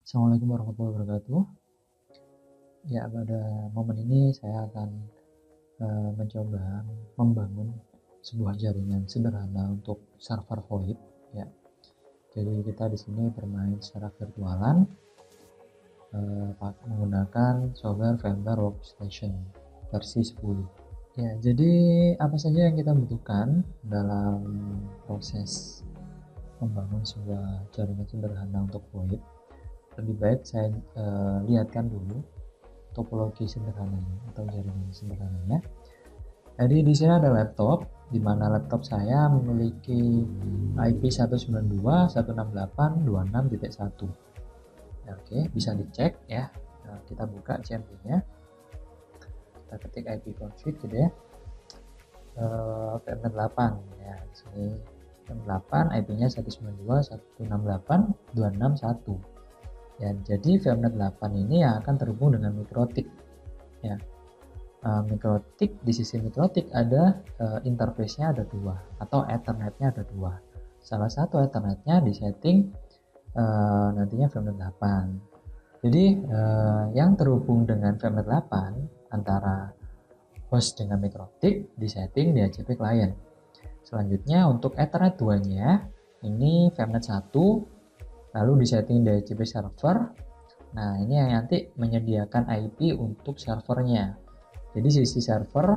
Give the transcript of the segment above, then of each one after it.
Assalamualaikum warahmatullahi wabarakatuh. Ya, pada momen ini saya akan mencoba membangun sebuah jaringan sederhana untuk server VoIP. Ya, jadi kita di sini bermain secara virtualan menggunakan software VMware Workstation versi 10. Ya, jadi apa saja yang kita butuhkan dalam proses membangun sebuah jaringan sederhana untuk VoIP? Lebih baik saya lihatkan dulu topologi sederhananya atau jaringan sederhananya. Jadi di sini ada laptop, di mana laptop saya memiliki IP 192.168.26.1. Oke, bisa dicek ya. Nah, kita buka CMP-nya, kita ketik IP config gitu ya. VMnet 8 ya, di sini VMnet 8 IP-nya 192.168.261. Ya, jadi VMnet 8 ini yang akan terhubung dengan MikroTik ya. MikroTik, di sisi MikroTik ada interface-nya ada dua atau Ethernet-nya ada dua. Salah satu Ethernet-nya disetting nantinya VMnet 8. Jadi yang terhubung dengan VMnet 8 antara host dengan MikroTik disetting di HCP client. Selanjutnya untuk Ethernet 2-nya ini VMnet 1 lalu disetting di HCP server. Nah, ini yang nanti menyediakan IP untuk servernya. Jadi sisi server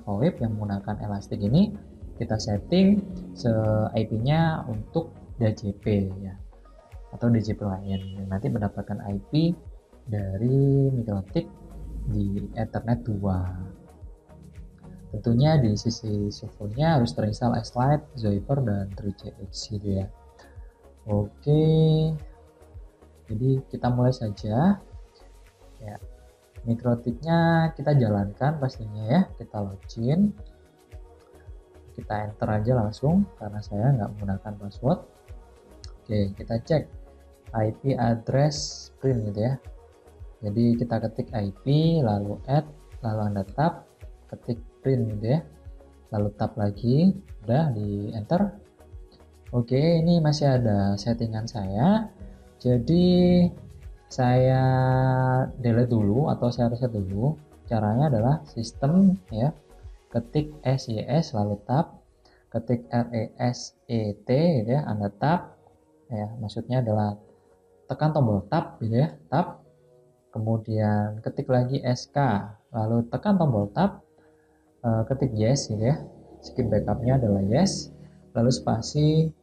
VoIP yang menggunakan Elastic ini kita setting IP-nya untuk DHCP ya, atau DHCP lain yang nanti mendapatkan IP dari MikroTik di Ethernet 2. Tentunya di sisi servernya harus terinstall Xlite, Zyper, dan 3CX gitu ya. Oke, jadi kita mulai saja ya. MikroTiknya kita jalankan pastinya ya, kita login, kita enter aja langsung karena saya nggak menggunakan password. Oke, kita cek IP address print gitu ya. Jadi kita ketik IP lalu add lalu Anda tab, ketik print gitu ya, lalu tab lagi, udah di enter. Oke, ini masih ada settingan saya, jadi saya delete dulu atau saya reset dulu. Caranya adalah sistem ya, ketik SYS lalu tab, ketik RESET gitu ya, Anda tab ya, maksudnya adalah tekan tombol tab gitu ya, tab, kemudian ketik lagi SK lalu tekan tombol tab, ketik yes gitu ya, skip backupnya adalah yes, lalu spasi,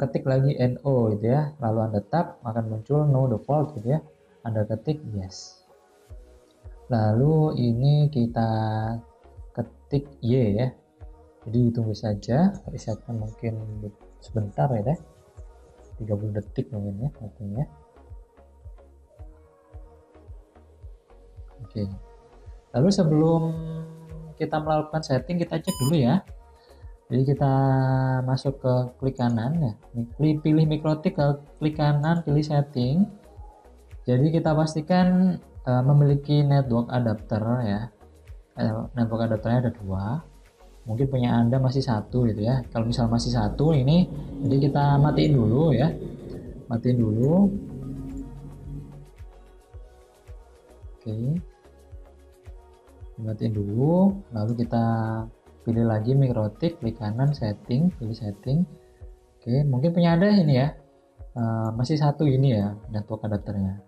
ketik lagi NO gitu ya, lalu Anda tab, akan muncul no default gitu ya, Anda ketik yes, lalu ini kita ketik Y ya, jadi tunggu saja resetnya mungkin sebentar ya deh, 30 detik mungkin ya waktunya. Oke, lalu sebelum kita melakukan setting kita cek dulu ya. Jadi kita masuk ke klik kanan ya, pilih MikroTik, ke klik kanan, pilih setting. Jadi kita pastikan memiliki network adapter ya. Network adapternya ada dua. Mungkin punya Anda masih satu gitu ya. Kalau misal masih satu ini, jadi kita matiin dulu ya. Matiin dulu. Oke. Matiin dulu, lalu kita pilih lagi MikroTik, klik kanan setting, pilih setting. Oke, mungkin punya Anda ini ya, masih satu ini ya network adapternya.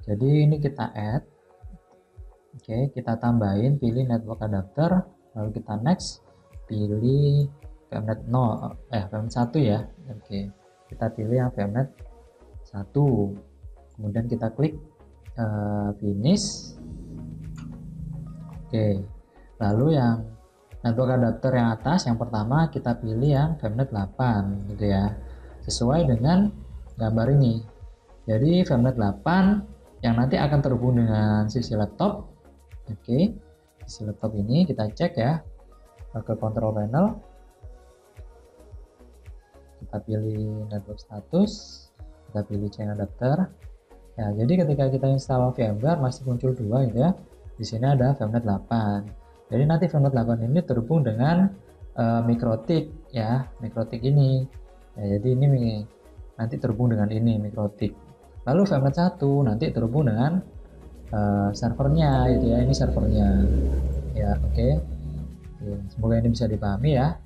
Jadi ini kita add. Oke, kita tambahin, pilih network adapter, lalu kita next, pilih VMnet 0, VMnet 1 ya. Oke, kita pilih yang VMnet 1, kemudian kita klik finish. Oke, lalu yang network adapter yang atas, yang pertama kita pilih yang VMnet 8 gitu ya, sesuai dengan gambar ini. Jadi VMnet 8 yang nanti akan terhubung dengan sisi laptop. Oke, sisi laptop ini kita cek ya, ke control panel, kita pilih network status, kita pilih chain adapter ya. Jadi ketika kita install VMware masih muncul dua gitu ya. Di sini ada VMnet 8. Jadi nanti VMnet 8 ini terhubung dengan MikroTik ya, MikroTik ini. Ya, jadi ini nanti terhubung dengan ini MikroTik. Lalu VMnet 1 nanti terhubung dengan servernya gitu ya. Ini servernya. Ya, oke. Semoga ini bisa dipahami ya.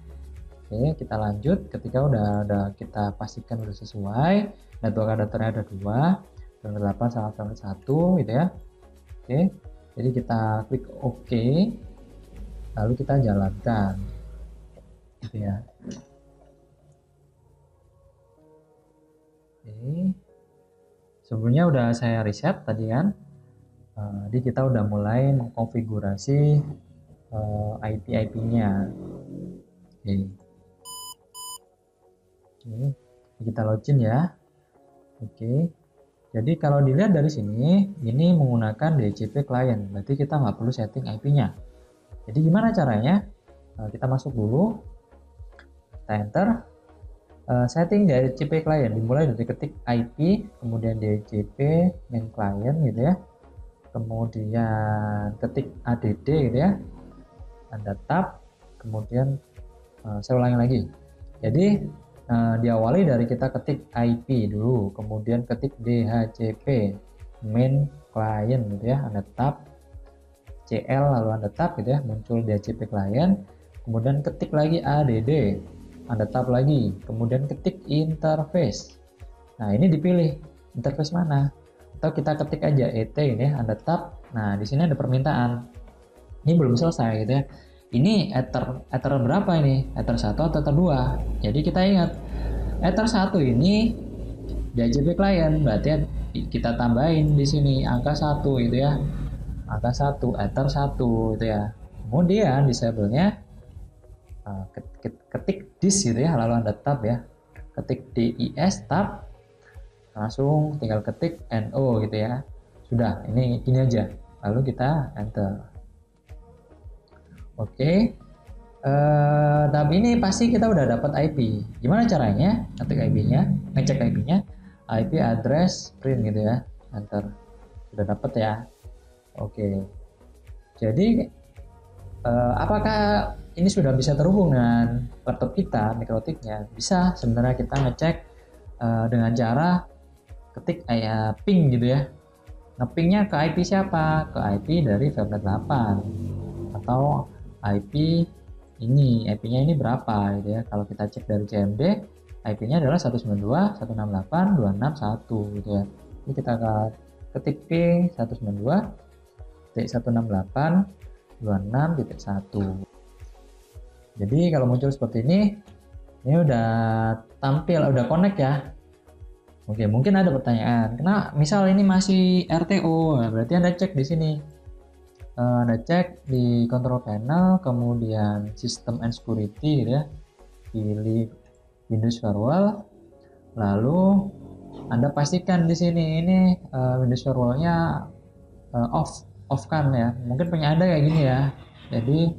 Oke, kita lanjut. Ketika udah kita pastikan udah sesuai, network adapternya ada 2, VMnet 8 sama VMnet 1 gitu ya. Oke. Jadi kita klik OK. Lalu kita jalankan. Gitu ya. Oke. Sebelumnya udah saya reset tadi kan. Jadi kita udah mulai mengkonfigurasi IP-nya. Oke. Oke, kita login ya. Oke. Jadi kalau dilihat dari sini, ini menggunakan DHCP client, berarti kita nggak perlu setting IP-nya. Jadi gimana caranya? Kita masuk dulu, kita enter, setting DHCP client, dimulai dari ketik IP, kemudian DHCP main client gitu ya, kemudian ketik add gitu ya, Anda tab, kemudian saya ulangi lagi. Jadi diawali dari kita ketik IP dulu, kemudian ketik DHCP main client gitu ya, Anda tab CL lalu Anda tab gitu ya, muncul DHCP client, kemudian ketik lagi ADD, Anda tab lagi, kemudian ketik interface. Nah, ini dipilih interface mana, atau kita ketik aja ET ini ya, Anda tab. Nah, di sini ada permintaan. Ini belum selesai gitu ya. Ini ether berapa ini? Ether 1 atau ether 2? Jadi kita ingat, ether 1 ini DHCP client, berarti kita tambahin di sini angka 1 gitu ya. Angka 1, ether 1 gitu ya. Kemudian disable-nya ketik dis gitu ya, lalu Anda tab ya. Ketik DIS tab, langsung tinggal ketik NO gitu ya. Sudah, ini aja. Lalu kita enter. Oke, tapi ini pasti kita udah dapat IP. Gimana caranya? Ketik IP-nya, ngecek IP-nya, IP address print gitu ya, enter. Sudah dapat ya. Oke. Jadi apakah ini sudah bisa terhubung dengan laptop kita, mikrotiknya? Bisa. Sebenarnya kita ngecek dengan cara ketik ping gitu ya. Ngepingnya ke IP siapa? Ke IP dari VMnet 8 atau IP ini, IP-nya ini berapa gitu ya. Kalau kita cek dari CMD, IP-nya adalah 192.168.261 gitu ya. Ini kita ketik ping 192.168.26.1. Jadi kalau muncul seperti ini udah tampil, udah connect ya. Oke, mungkin ada pertanyaan. Karena misal ini masih RTO, berarti Anda cek di sini. Anda cek di control panel, kemudian system and security gitu ya, pilih Windows Firewall, lalu Anda pastikan di sini ini Windows Firewall-nya off kan ya. Mungkin punya Anda kayak gini ya. Jadi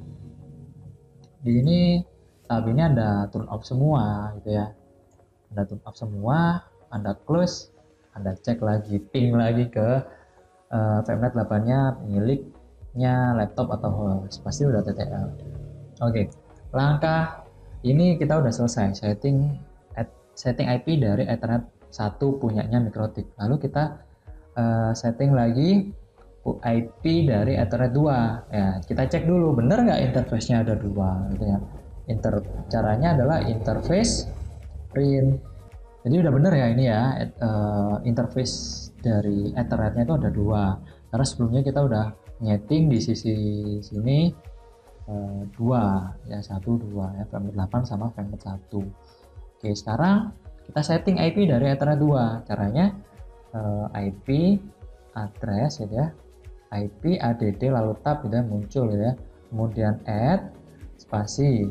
di sini tab ini Anda turn off semua gitu ya. Anda turn off semua, Anda close, Anda cek lagi, ping lagi ke VMnet 8-nya miliknya laptop atau host, pasti udah TTL. Oke, langkah ini kita udah selesai setting IP dari Ethernet 1 punyanya Mikrotik. Lalu kita setting lagi IP dari Ethernet 2 ya. Kita cek dulu bener nggak interface-nya ada 2 gitu ya. Caranya adalah interface print. Jadi udah bener ya ini ya, interface dari Ethernet-nya itu ada 2. Karena sebelumnya kita udah nyeting di sisi sini 2 ya, 1 2 ya, VMnet 8 sama VMnet 1. Oke, sekarang kita setting IP dari Ethernet 2. Caranya IP address ya, IP add lalu tab gitu ya, muncul ya. Kemudian add spasi,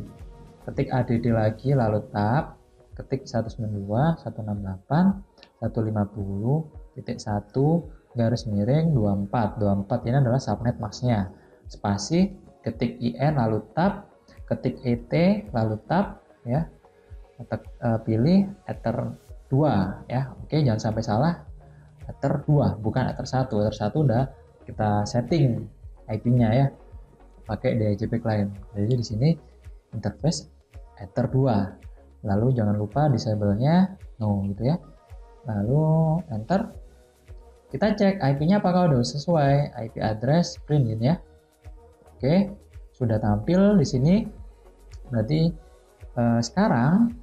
ketik add lagi lalu tab, ketik 192.168.150.1 garis miring 24 ini adalah subnet masknya, spasi, ketik IN lalu tab, ketik ET lalu tab ya, pilih ether 2 ya. Oke, jangan sampai salah, ether 2 bukan ether 1. Ether 1 udah kita setting IP-nya ya pakai DHCP client. Jadi di sini interface ether 2. Lalu jangan lupa disable-nya no gitu ya. Lalu enter. Kita cek IP-nya apakah udah sesuai, IP address print ini ya. Oke, sudah tampil di sini. Berarti sekarang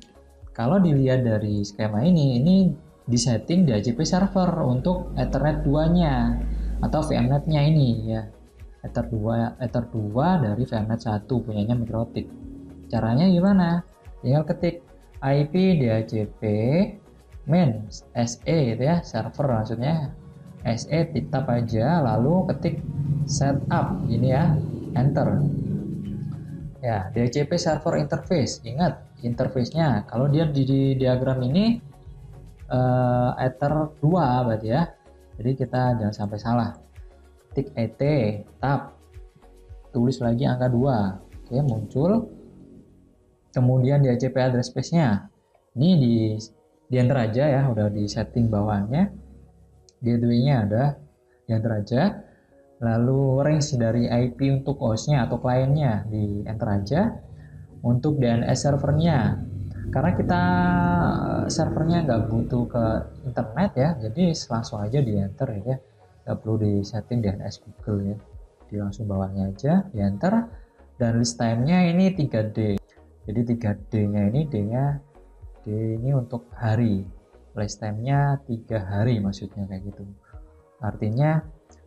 kalau dilihat dari skema ini disetting di HCP server untuk Ethernet 2-nya atau VMnet-nya ini ya. Ether 2 dari VMnet 1 punyanya Mikrotik. Caranya gimana? Tinggal ketik IP DHCP main SE itu ya, server maksudnya. SE tap aja lalu ketik setup ini ya, enter. Ya, DHCP server interface. Ingat interface-nya. Kalau dia di diagram ini Ether 2 berarti ya. Jadi kita jangan sampai salah. Ketik ET, tab. Tulis lagi angka 2. Oke, muncul. Kemudian DHCP address space-nya. Ini di enter aja ya, udah di setting bawahnya. Gateway-nya ada, di enter aja. Lalu range dari IP untuk hostnya atau kliennya di enter aja. Untuk DNS servernya, karena kita servernya nggak butuh ke internet ya, jadi langsung aja di enter ya, nggak perlu di setting DNS Google ya, di langsung bawahnya aja di enter. Dan list time-nya ini 3D, jadi 3D nya ini D ini untuk hari, list time-nya 3 hari maksudnya kayak gitu. Artinya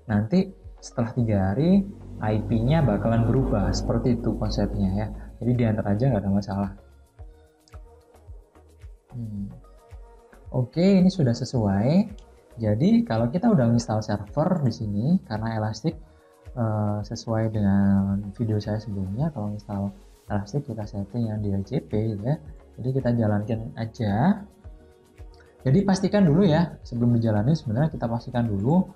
nanti setelah 3 hari IP-nya bakalan berubah, seperti itu konsepnya ya. Jadi di enter aja nggak ada masalah. Oke, ini sudah sesuai. Jadi kalau kita udah install server di sini, karena Elastic sesuai dengan video saya sebelumnya, kalau install Elastic kita setting yang di DHCP ya. Jadi kita jalankan aja. Jadi pastikan dulu ya, sebelum dijalanin sebenarnya kita pastikan dulu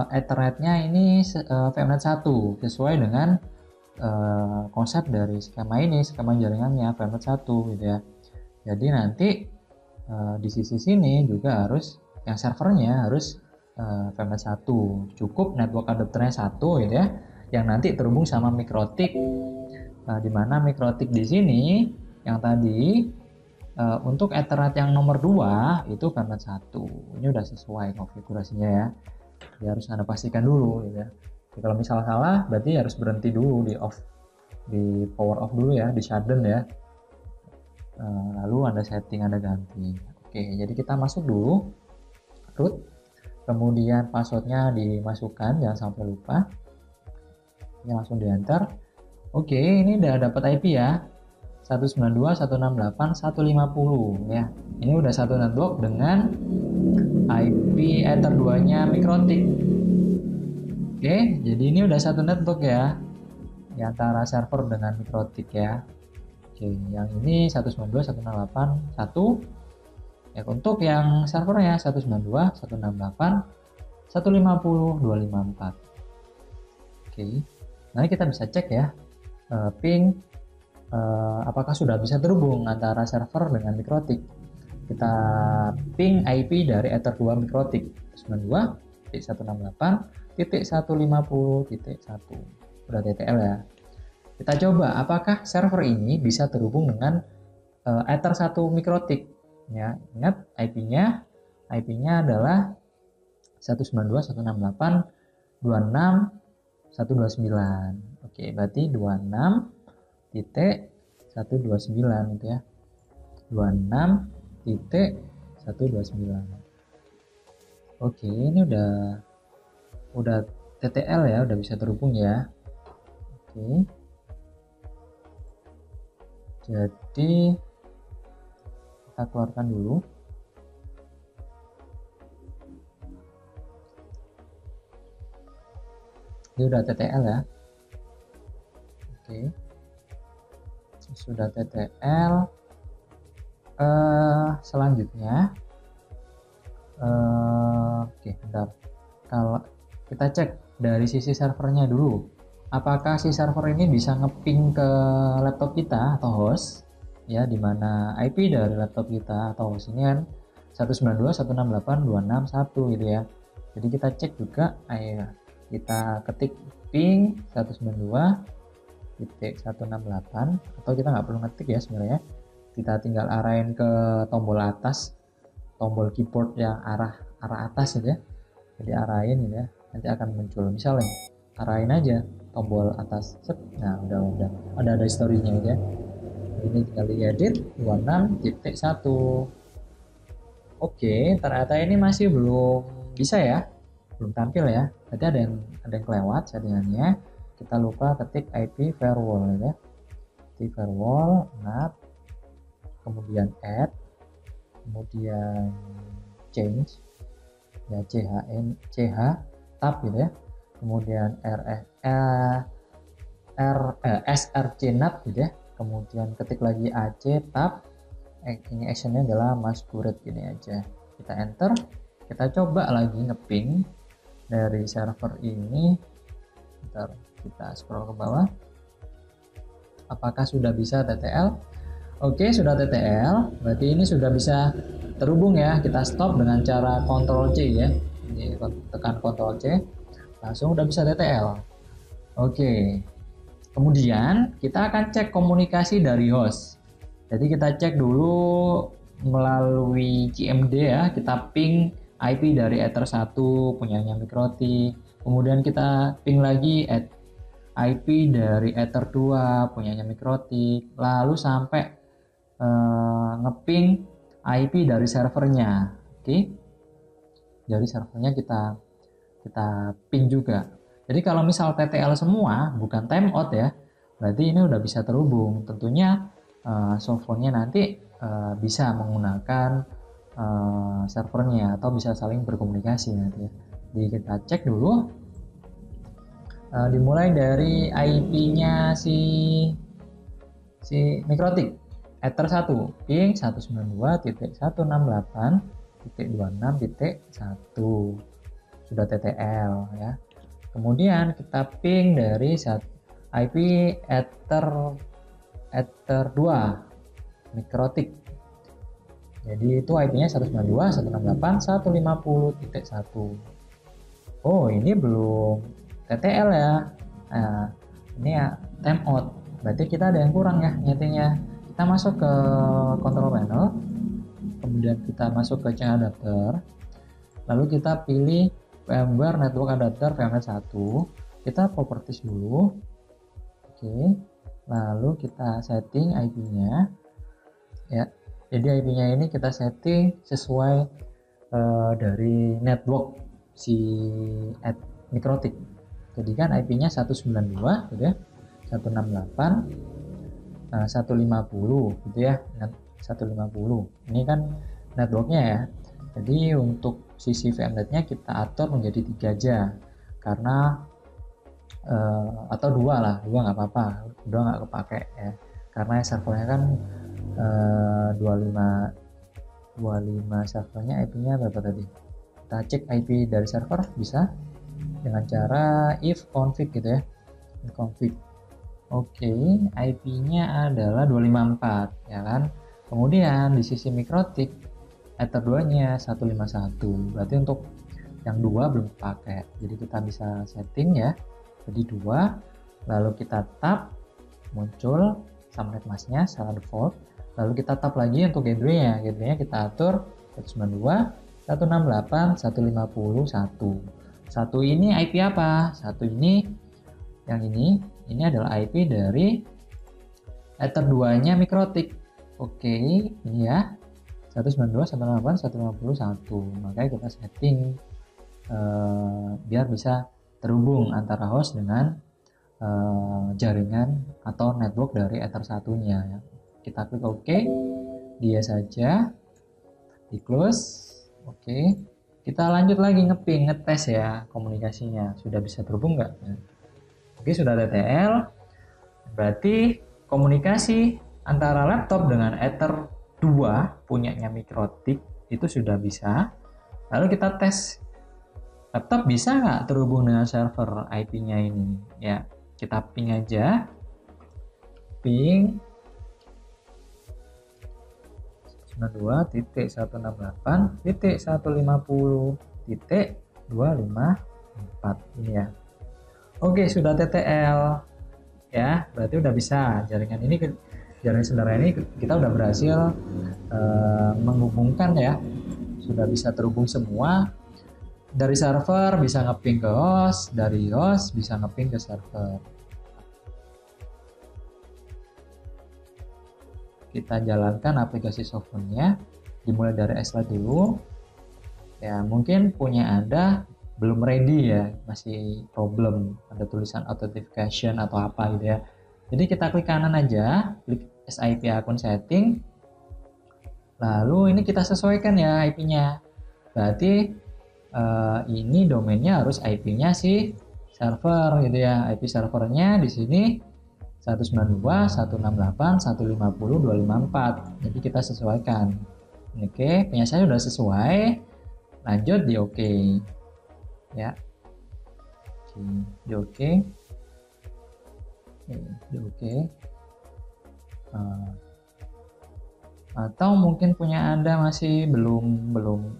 Ethernet-nya ini VMnet 1 sesuai dengan konsep dari skema ini, skema jaringannya VMnet 1 gitu ya. Jadi nanti di sisi sini juga harus yang servernya harus VMnet 1, cukup network adapternya 1 gitu ya, yang nanti terhubung sama Mikrotik. Di mana Mikrotik di sini yang tadi untuk Ethernet yang nomor 2 itu VMnet 1. Ini udah sesuai konfigurasinya ya. Jadi harus Anda pastikan dulu gitu ya. Jadi kalau misalnya salah berarti harus berhenti dulu, di power off dulu ya, di shutdown ya. Lalu Anda setting, Anda ganti. Oke, jadi kita masuk dulu root, kemudian passwordnya dimasukkan, jangan sampai lupa. Ini langsung di enter. Oke, ini udah dapat IP ya, 192.168.150 ya. Ini udah satu network dengan IP Ether 2-nya Mikrotik. Oke, jadi ini udah satu network ya, di antara server dengan Mikrotik ya. Oke, yang ini 192.168.1. Ya, untuk yang servernya 192.168.150.254. Oke, nanti kita bisa cek ya ping apakah sudah bisa terhubung antara server dengan Mikrotik. Kita ping IP dari Ether 2 Mikrotik 92.168.150.1. Udah TTL ya. Kita coba apakah server ini bisa terhubung dengan Ether 1 Mikrotik. Ya, ingat IP-nya adalah 192.168.26.129. Oke, berarti 26.129 gitu ya. 26.129. Oke, ini udah TTL ya, udah bisa terhubung ya. Oke. Jadi kita keluarkan dulu. Ini udah TTL ya. Oke. Sudah TTL. Selanjutnya oke, bentar. Kalau kita cek dari sisi servernya dulu, apakah si server ini bisa ngeping ke laptop kita atau host ya, dimana IP dari laptop kita atau host ini kan 192.168.261 gitu ya. Jadi kita cek juga, kita ketik ping 192.168, atau kita nggak perlu ngetik ya sebenarnya, kita tinggal arahin ke tombol atas, tombol keyboard yang arah atas gitu ya. Jadi arahin gitu ya, nanti akan muncul. Misalnya arahin aja tombol atas, set, nah udah ada historinya gitu ya. Ini tinggal diedit 26.1. Oke, ternyata ini masih belum bisa ya, belum tampil ya. Tadi ada yang kelewat settingannya. Kita lupa ketik IP firewall ya. IP firewall, NAT, kemudian add, kemudian change ya, ch tab gitu ya, kemudian src nat gitu ya, kemudian ketik lagi ac tab, ini actionnya adalah masquerade gini aja, kita enter, kita coba lagi ngeping dari server ini. Bentar, kita scroll ke bawah, apakah sudah bisa TTL? Oke, sudah TTL, berarti ini sudah bisa terhubung ya. Kita stop dengan cara Ctrl C ya. Ini tekan Ctrl C, langsung udah bisa TTL. Oke. Kemudian kita akan cek komunikasi dari host. Jadi kita cek dulu melalui CMD ya, kita ping IP dari Ether 1 punyanya Mikrotik. Kemudian kita ping lagi IP dari Ether 2 punyanya Mikrotik. Lalu sampai ngeping IP dari servernya. Oke. Dari servernya kita ping juga. Jadi kalau misal TTL semua bukan timeout ya, berarti ini udah bisa terhubung. Tentunya softwarenya nanti bisa menggunakan servernya atau bisa saling berkomunikasi nanti ya. Jadi kita cek dulu. Dimulai dari IP-nya si Mikrotik. Ether 1 ping 192.168.26.1 sudah TTL ya. Kemudian kita ping dari IP Ether 2 Mikrotik. Jadi itu IP-nya 192.168.150.1. Oh, ini belum TTL ya. Nah, ini ya timeout. Berarti kita ada yang kurang ya nyetingnya. Kita masuk ke control panel, kemudian kita masuk ke chain adapter, lalu kita pilih VMware Network Adapter VMnet 1, kita properties dulu, oke, lalu kita setting IP-nya, ya, jadi IP-nya ini kita setting sesuai dari network si Mikrotik, jadi kan IP-nya 192 gitu ya, 168 150 gitu ya, 150 ini kan networknya ya. Jadi untuk sisi VMnet-nya kita atur menjadi 3 aja, karena atau 2 lah, 2 nggak apa-apa, 2 nggak kepake ya, karena servernya kan 25 servernya IP-nya berapa tadi. Kita cek IP dari server bisa dengan cara if config gitu ya, config. Oke, IP-nya adalah 254 ya kan. Kemudian di sisi Mikrotik Ether 2-nya 151. Berarti untuk yang 2 belum pakai. Jadi kita bisa setting ya. Jadi 2, lalu kita tab, muncul subnet mask-nya secara default. Lalu kita tab lagi untuk gateway-nya. Gateway-nya kita atur 192, 168, 150, 1. Satu ini IP apa? Satu ini, yang ini adalah IP dari Ether 2-nya Mikrotik. Oke, ini ya. 192, 168, 151. Makanya kita setting biar bisa terhubung antara host dengan jaringan atau network dari Ether 1-nya. Kita klik OK. Dia saja. Di close. Oke. Kita lanjut lagi ngeping, ngetes ya komunikasinya. Sudah bisa terhubung nggak? Oke, sudah TTL, berarti komunikasi antara laptop dengan Ether 2 punyanya Mikrotik itu sudah bisa. Lalu kita tes, laptop bisa nggak terhubung dengan server IP-nya ini? Ya, kita ping aja, ping 92.168.150.254 ini ya. Oke, sudah TTL ya, berarti udah bisa jaringan saudara ini kita udah berhasil menghubungkan ya, sudah bisa terhubung semua Dari server bisa ngeping ke host, dari host bisa ngeping ke server. Kita jalankan aplikasi softwarenya, dimulai dari Slide dulu. Ya, mungkin punya Anda belum ready ya, masih problem, ada tulisan authentication atau apa gitu ya. Jadi kita klik kanan aja, klik SIP akun setting. Lalu ini kita sesuaikan ya IP-nya. Berarti ini domainnya harus IP-nya si server gitu ya. IP servernya di sini 192.168.150.254. Jadi kita sesuaikan. Oke, punya saya sudah sesuai. Lanjut di oke. Ya. Di oke. Di oke. Atau mungkin punya Anda masih belum belum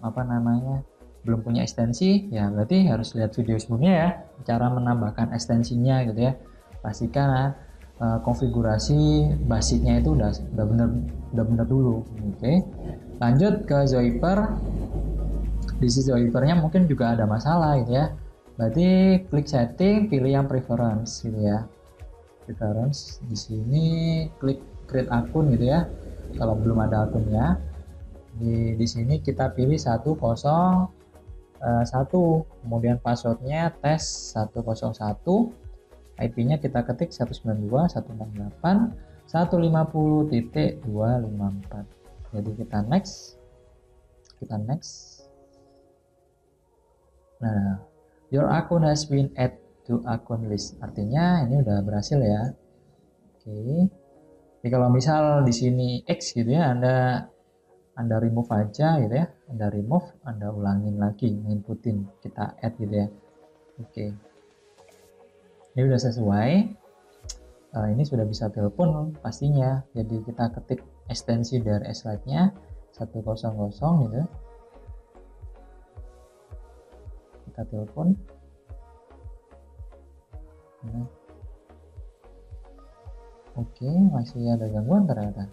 punya ekstensi, ya berarti harus lihat video sebelumnya ya, cara menambahkan ekstensinya gitu ya. Pastikan konfigurasi basicnya itu udah benar dulu. Oke. Lanjut ke Zoiper. Di sisi Zoipernya mungkin juga ada masalah gitu ya. Berarti klik setting, pilih yang preference gitu ya. Preference di sini klik create akun gitu ya. Kalau belum ada akunnya, di sini kita pilih 101, kemudian passwordnya tes 101, IP-nya kita ketik 192.168.150.254. Jadi kita next. Nah, your account has been added to account list. Artinya ini udah berhasil ya. Oke. Jadi kalau misal di sini X gitu ya, Anda remove aja gitu ya, Anda ulangin lagi, inputin, kita add gitu ya. Oke. Ini udah sesuai. Ini sudah bisa telepon pastinya. Jadi kita ketik ekstensi dari slide-nya 100 gitu. Kita telepon. Nah. Oke, masih ada gangguan ternyata.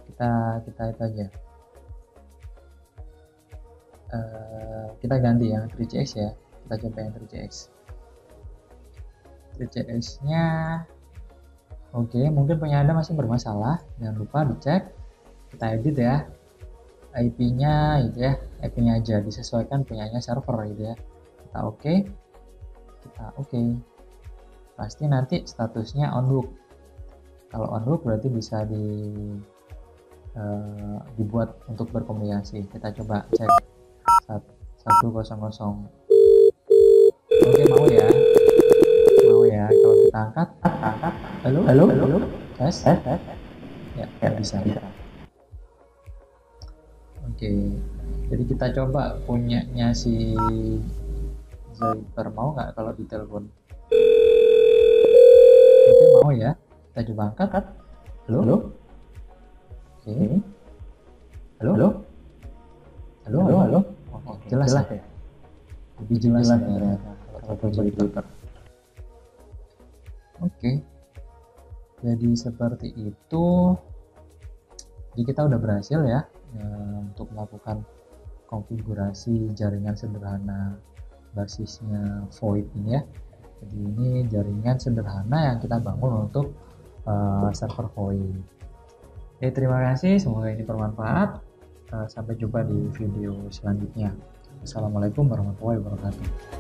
Kita itu aja. Kita ganti yang 3GX ya. Kita coba yang 3GX. 3GX-nya oke, mungkin punya Anda masih bermasalah. Jangan lupa dicek. Kita edit ya. IP-nya gitu ya. IP-nya aja disesuaikan punyanya server gitu ya. Kita oke. Pasti nanti statusnya on book. Kalau on book berarti bisa dibuat untuk berkomunikasi. Kita coba cek 100. Oke, mau ya. Kalau kita angkat. Halo. Tes. Ya, bisa. Oke. Jadi kita coba punyanya si Zoiper, mau nggak kalau ditelepon? Oke, mau ya. Kita coba angkat. Halo. Oke. Halo. Oh, jelas ya. Lebih jelas ya kalau Zoiper. Oke. Jadi seperti itu. Jadi kita udah berhasil ya untuk melakukan konfigurasi jaringan sederhana basisnya VoIP ini ya. Jadi ini jaringan sederhana yang kita bangun untuk server VoIP. Oke, terima kasih, semoga ini bermanfaat. Sampai jumpa di video selanjutnya. Assalamualaikum warahmatullahi wabarakatuh.